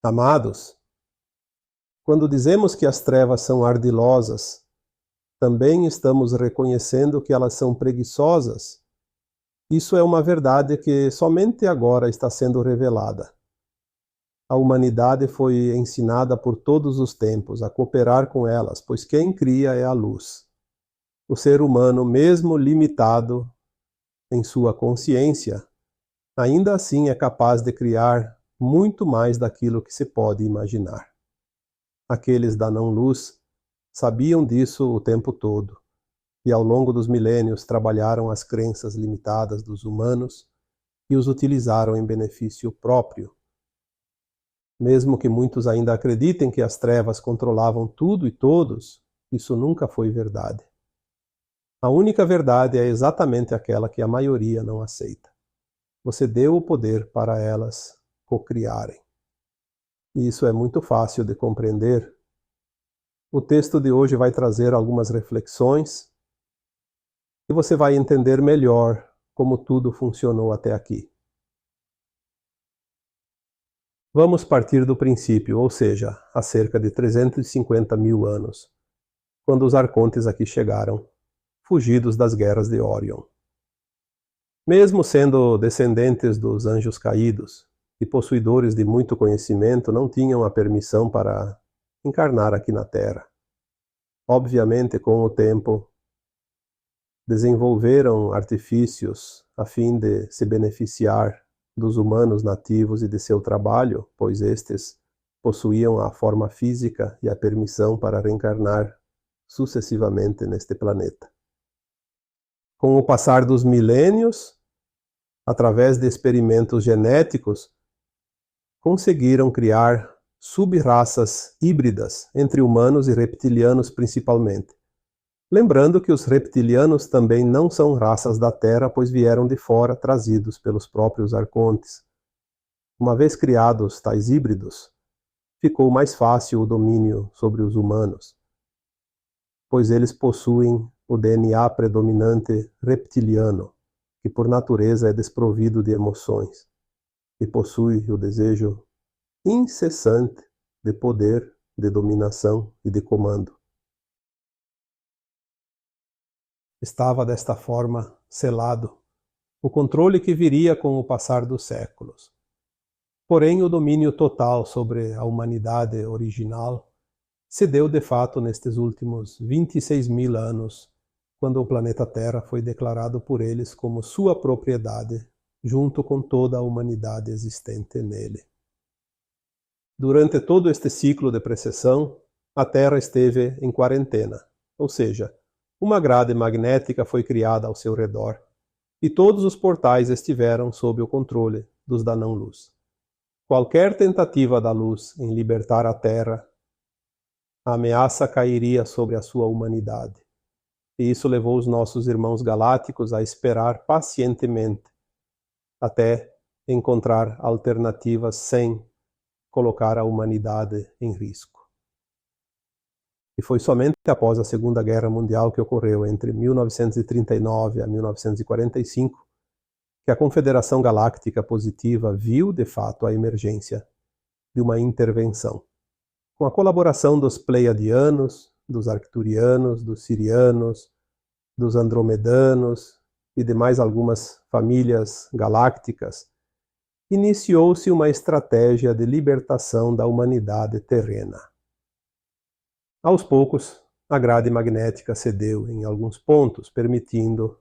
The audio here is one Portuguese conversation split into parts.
Amados, quando dizemos que as trevas são ardilosas, também estamos reconhecendo que elas são preguiçosas. Isso é uma verdade que somente agora está sendo revelada. A humanidade foi ensinada por todos os tempos a cooperar com elas, pois quem cria é a luz. O ser humano, mesmo limitado em sua consciência, ainda assim é capaz de criar muito mais daquilo que se pode imaginar. Aqueles da não-luz sabiam disso o tempo todo, e ao longo dos milênios trabalharam as crenças limitadas dos humanos e os utilizaram em benefício próprio. Mesmo que muitos ainda acreditem que as trevas controlavam tudo e todos, isso nunca foi verdade. A única verdade é exatamente aquela que a maioria não aceita. Você deu o poder para elas cocriarem. E isso é muito fácil de compreender. O texto de hoje vai trazer algumas reflexões e você vai entender melhor como tudo funcionou até aqui. Vamos partir do princípio, ou seja, há cerca de 350 mil anos, quando os arcontes aqui chegaram, fugidos das guerras de Órion. Mesmo sendo descendentes dos anjos caídos e possuidores de muito conhecimento, não tinham a permissão para encarnar aqui na Terra. Obviamente, com o tempo, desenvolveram artifícios a fim de se beneficiar dos humanos nativos e de seu trabalho, pois estes possuíam a forma física e a permissão para reencarnar sucessivamente neste planeta. Com o passar dos milênios, através de experimentos genéticos, conseguiram criar sub-raças híbridas entre humanos e reptilianos principalmente. Lembrando que os reptilianos também não são raças da Terra, pois vieram de fora, trazidos pelos próprios arcontes. Uma vez criados tais híbridos, ficou mais fácil o domínio sobre os humanos, pois eles possuem o DNA predominante reptiliano, que por natureza é desprovido de emoções, e possui o desejo incessante de poder, de dominação e de comando. Estava desta forma selado o controle que viria com o passar dos séculos. Porém, o domínio total sobre a humanidade original se deu de fato nestes últimos 26 mil anos, quando o planeta Terra foi declarado por eles como sua propriedade, junto com toda a humanidade existente nele. Durante todo este ciclo de precessão, a Terra esteve em quarentena, ou seja, uma grade magnética foi criada ao seu redor, e todos os portais estiveram sob o controle dos da não-luz. Qualquer tentativa da luz em libertar a Terra, a ameaça cairia sobre a sua humanidade. E isso levou os nossos irmãos galácticos a esperar pacientemente até encontrar alternativas sem colocar a humanidade em risco. E foi somente após a Segunda Guerra Mundial, que ocorreu entre 1939 a 1945, que a Confederação Galáctica Positiva viu, de fato, a emergência de uma intervenção. Com a colaboração dos Pleiadianos, dos Arcturianos, dos Sirianos, dos Andromedanos e de mais algumas famílias galácticas, iniciou-se uma estratégia de libertação da humanidade terrena. Aos poucos, a grade magnética cedeu em alguns pontos, permitindo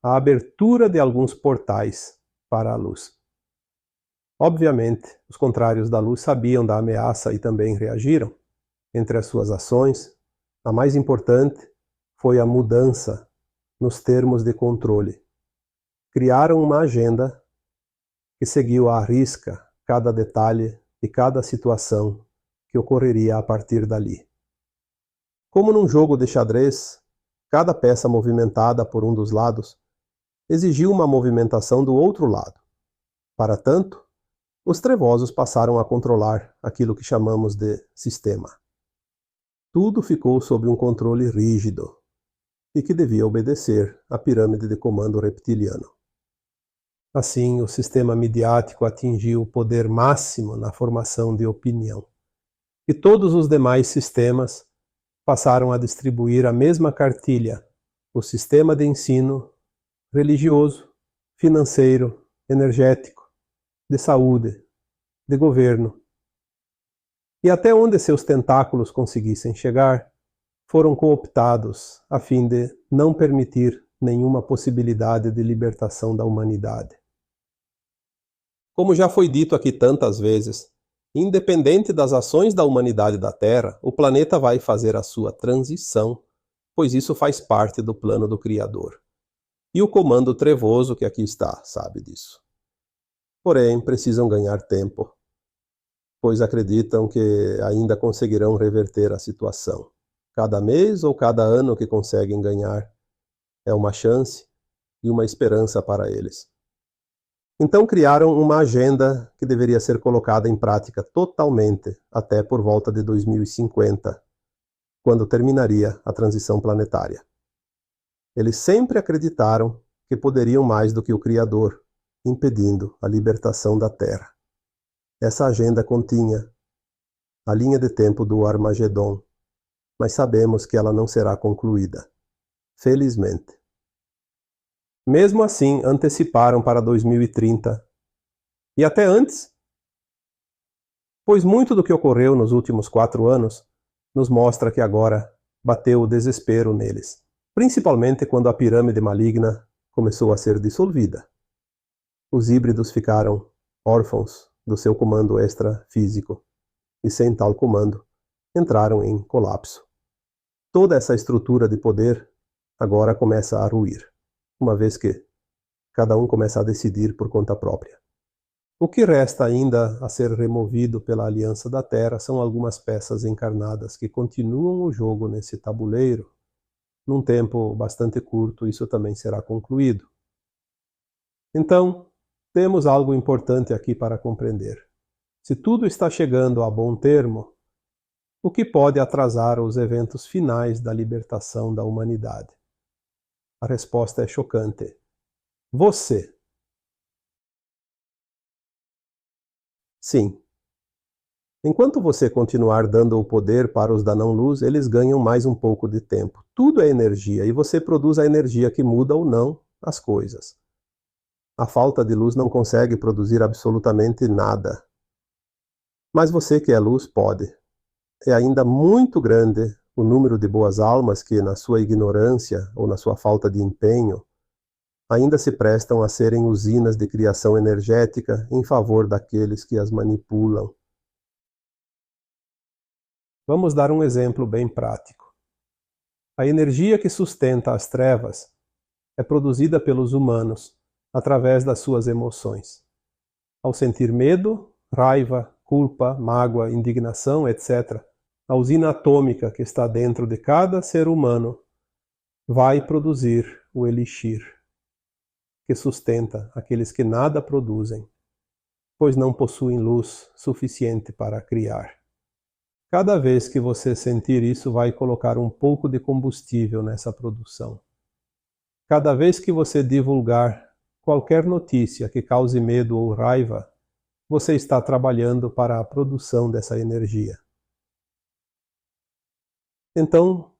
a abertura de alguns portais para a luz. Obviamente, os contrários da luz sabiam da ameaça e também reagiram. Entre as suas ações, a mais importante foi a mudança nos termos de controle. Criaram uma agenda que seguiu à risca cada detalhe e cada situação que ocorreria a partir dali. Como num jogo de xadrez, cada peça movimentada por um dos lados exigiu uma movimentação do outro lado. Para tanto, os trevosos passaram a controlar aquilo que chamamos de sistema. Tudo ficou sob um controle rígido e que devia obedecer à pirâmide de comando reptiliano. Assim, o sistema midiático atingiu o poder máximo na formação de opinião. E todos os demais sistemas passaram a distribuir a mesma cartilha: o sistema de ensino religioso, financeiro, energético, de saúde, de governo. E até onde seus tentáculos conseguissem chegar, foram cooptados a fim de não permitir nenhuma possibilidade de libertação da humanidade. Como já foi dito aqui tantas vezes, independente das ações da humanidade da Terra, o planeta vai fazer a sua transição, pois isso faz parte do plano do Criador. E o comando trevoso que aqui está sabe disso. Porém, precisam ganhar tempo, pois acreditam que ainda conseguirão reverter a situação. Cada mês ou cada ano que conseguem ganhar é uma chance e uma esperança para eles. Então criaram uma agenda que deveria ser colocada em prática totalmente até por volta de 2050, quando terminaria a transição planetária. Eles sempre acreditaram que poderiam mais do que o Criador, impedindo a libertação da Terra. Essa agenda continha a linha de tempo do Armagedon, mas sabemos que ela não será concluída. Felizmente. Mesmo assim, anteciparam para 2030. E até antes, pois muito do que ocorreu nos últimos 4 anos nos mostra que agora bateu o desespero neles, principalmente quando a pirâmide maligna começou a ser dissolvida. Os híbridos ficaram órfãos do seu comando extrafísico e, sem tal comando, entraram em colapso. Toda essa estrutura de poder agora começa a ruir, uma vez que cada um começa a decidir por conta própria. O que resta ainda a ser removido pela Aliança da Terra são algumas peças encarnadas que continuam o jogo nesse tabuleiro. Num tempo bastante curto, isso também será concluído. Então, temos algo importante aqui para compreender. Se tudo está chegando a bom termo, o que pode atrasar os eventos finais da libertação da humanidade? A resposta é chocante. Você. Sim. Enquanto você continuar dando o poder para os da não-luz, eles ganham mais um pouco de tempo. Tudo é energia e você produz a energia que muda ou não as coisas. A falta de luz não consegue produzir absolutamente nada. Mas você que é luz pode. É ainda muito grande o número de boas almas que, na sua ignorância ou na sua falta de empenho, ainda se prestam a serem usinas de criação energética em favor daqueles que as manipulam. Vamos dar um exemplo bem prático. A energia que sustenta as trevas é produzida pelos humanos através das suas emoções. Ao sentir medo, raiva, culpa, mágoa, indignação, etc., a usina atômica que está dentro de cada ser humano vai produzir o elixir, que sustenta aqueles que nada produzem, pois não possuem luz suficiente para criar. Cada vez que você sentir isso, vai colocar um pouco de combustível nessa produção. Cada vez que você divulgar qualquer notícia que cause medo ou raiva, você está trabalhando para a produção dessa energia. Então,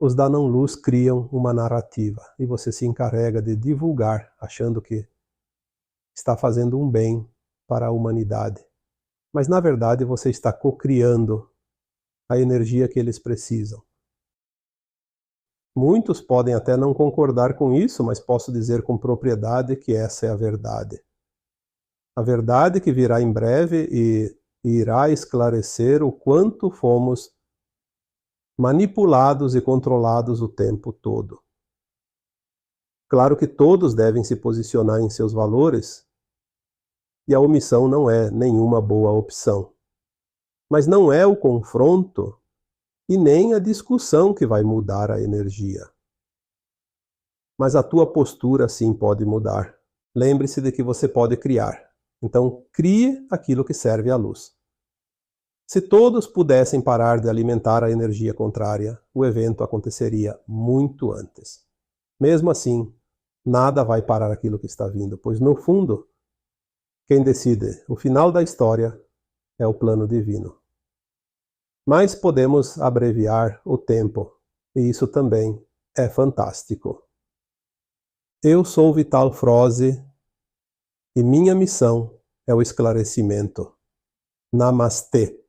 os da não-luz criam uma narrativa e você se encarrega de divulgar, achando que está fazendo um bem para a humanidade. Mas, na verdade, você está co-criando a energia que eles precisam. Muitos podem até não concordar com isso, mas posso dizer com propriedade que essa é a verdade. A verdade que virá em breve e irá esclarecer o quanto fomos manipulados e controlados o tempo todo. Claro que todos devem se posicionar em seus valores, e a omissão não é nenhuma boa opção. Mas não é o confronto e nem a discussão que vai mudar a energia. Mas a tua postura sim pode mudar. Lembre-se de que você pode criar. Então, crie aquilo que serve à luz. Se todos pudessem parar de alimentar a energia contrária, o evento aconteceria muito antes. Mesmo assim, nada vai parar aquilo que está vindo, pois no fundo, quem decide o final da história é o plano divino. Mas podemos abreviar o tempo, e isso também é fantástico. Eu sou Vital Froze e minha missão é o esclarecimento. Namastê.